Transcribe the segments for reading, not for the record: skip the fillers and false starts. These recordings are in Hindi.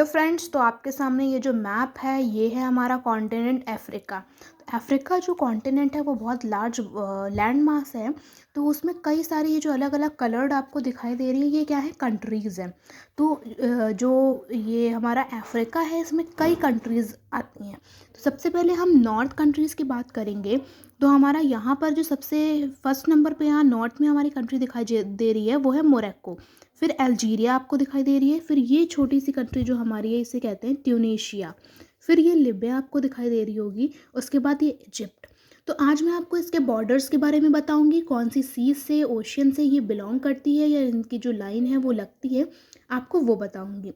हेलो फ्रेंड्स, तो आपके सामने ये जो मैप है ये है हमारा कॉन्टिनेंट अफ्रीका। तो अफ्रीका जो कॉन्टिनेंट है वो बहुत लार्ज लैंड मास है। तो उसमें कई सारी ये जो अलग अलग कलर्ड आपको दिखाई दे रही है ये क्या है, कंट्रीज़ हैं। तो जो ये हमारा अफ्रीका है इसमें कई कंट्रीज़ आती हैं। तो सबसे पहले हम नॉर्थ कंट्रीज़ की बात करेंगे। तो हमारा यहाँ पर जो सबसे फर्स्ट नंबर पे यहाँ नॉर्थ में हमारी कंट्री दिखाई दे रही है वो है मोरक्को। फिर अल्जीरिया आपको दिखाई दे रही है। फिर ये छोटी सी कंट्री जो हमारी है इसे कहते हैं ट्यूनीशिया। फिर ये लिबिया आपको दिखाई दे रही होगी। उसके बाद ये इजिप्ट। तो आज मैं आपको इसके बॉर्डर्स के बारे में बताऊंगी, कौन सी सी से ओशियन से ये बिलोंग करती है या इनकी जो लाइन है वो लगती है, आपको वो बताऊंगी।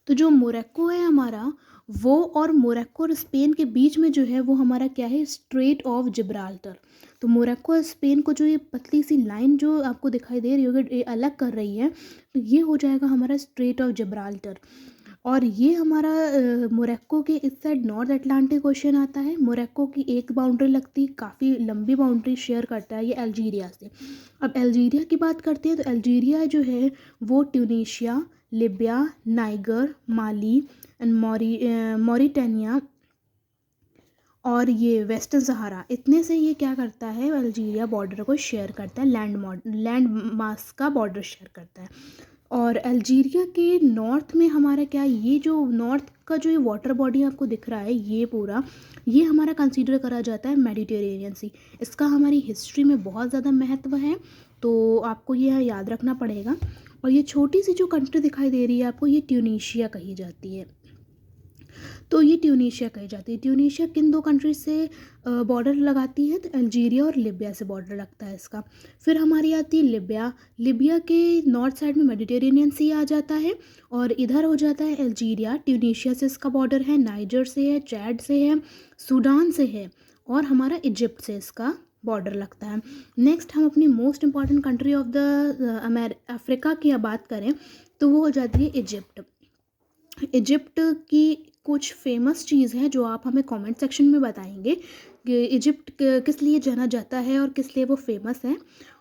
तो जो मोरक्को है हमारा, वो और मोरक्को और स्पेन के बीच में जो है वो हमारा क्या है, स्ट्रेट ऑफ जिब्राल्टर। तो मोरक्को और स्पेन को जो ये पतली सी लाइन जो आपको दिखाई दे रही होगी ये अलग कर रही है, तो ये हो जाएगा हमारा स्ट्रेट ऑफ जिब्राल्टर। और ये हमारा मोरक्को के इस साइड नॉर्थ अटलांटिक ओशन आता है। मोरक्को की एक बाउंड्री लगती, काफ़ी लंबी बाउंड्री शेयर करता है ये अल्जीरिया से। अब अल्जीरिया की बात करते हैं तो अल्जीरिया जो है वो Tunisia, Libya, Niger, Mali and Mauritania और ये वेस्टर्न सहारा, इतने से ये क्या करता है, अल्जीरिया बॉर्डर को शेयर करता है, लैंड मास का बॉर्डर शेयर करता है। और अल्जीरिया के नॉर्थ में हमारा क्या, ये जो नॉर्थ का जो ये वाटर बॉडी आपको दिख रहा है ये पूरा, ये हमारा कंसीडर करा जाता है मेडिटेरेनियन सी। इसका हमारी हिस्ट्री में बहुत ज़्यादा महत्व है, तो आपको यह याद रखना पड़ेगा। और ये छोटी सी जो कंट्री दिखाई दे रही है आपको, ये ट्यूनीशिया कही जाती है। तो ये ट्यूनीशिया कही जाती है। ट्यूनीशिया किन दो कंट्रीज से बॉर्डर लगाती है, तो अल्जीरिया और लिबिया से बॉर्डर लगता है इसका। फिर हमारी आती है लिबिया। लिबिया के नॉर्थ साइड में मेडिटेरेनियन सी आ जाता है और इधर हो जाता है अल्जीरिया। ट्यूनीशिया से इसका बॉर्डर है, नाइजर से है, चैड से है, सूडान से है और हमारा इजिप्ट से इसका बॉर्डर लगता है। नेक्स्ट हम अपनी most important country of the Africa की बात करें तो वो हो जाती है इजिप्ट। इजिप्ट की कुछ फेमस चीज़ है जो आप हमें कमेंट सेक्शन में बताएंगे कि इजिप्ट किस लिए जाना जाता है और किस लिए वो फेमस है।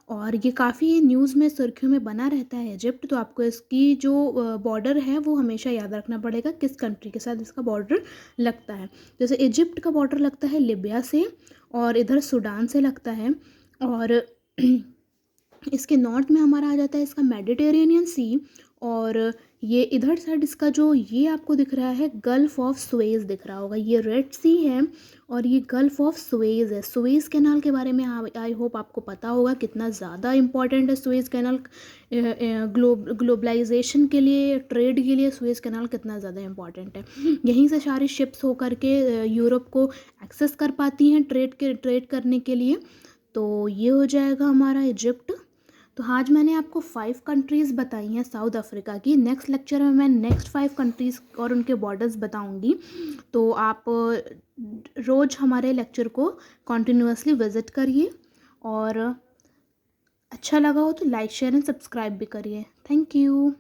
और ये काफ़ी न्यूज़ में सुर्खियों में बना रहता है इजिप्ट। तो आपको इसकी जो बॉर्डर है वो हमेशा याद रखना पड़ेगा, किस कंट्री के साथ इसका बॉर्डर लगता है। जैसे इजिप्ट का बॉर्डर लगता है लिबिया से और इधर सूडान से लगता है। और इसके नॉर्थ में हमारा आ जाता है इसका मेडिटेरेनियन सी। और ये इधर साइड इसका जो ये आपको दिख रहा है गल्फ ऑफ सुएज दिख रहा होगा, ये रेड सी है और ये गल्फ ऑफ सुएज है। सुएज कैनाल के बारे में आई होप आपको पता होगा कितना ज़्यादा इम्पॉर्टेंट है सुएज कैनाल। ग्लोबलाइजेशन के लिए, ट्रेड के लिए सुएज कैनाल कितना ज़्यादा इम्पॉर्टेंट है। यहीं से सारी शिप्स होकर के यूरोप को एक्सेस कर पाती हैं ट्रेड करने के लिए। तो ये हो जाएगा हमारा इजिप्ट। तो आज मैंने आपको 5 कंट्रीज़ बताई हैं साउथ अफ्रीका की। नेक्स्ट लेक्चर में मैं नेक्स्ट 5 कंट्रीज़ और उनके बॉर्डर्स बताऊंगी। तो आप रोज़ हमारे लेक्चर को कॉन्टिन्यूसली विज़िट करिए और अच्छा लगा हो तो लाइक शेयर एंड सब्सक्राइब भी करिए। Thank you.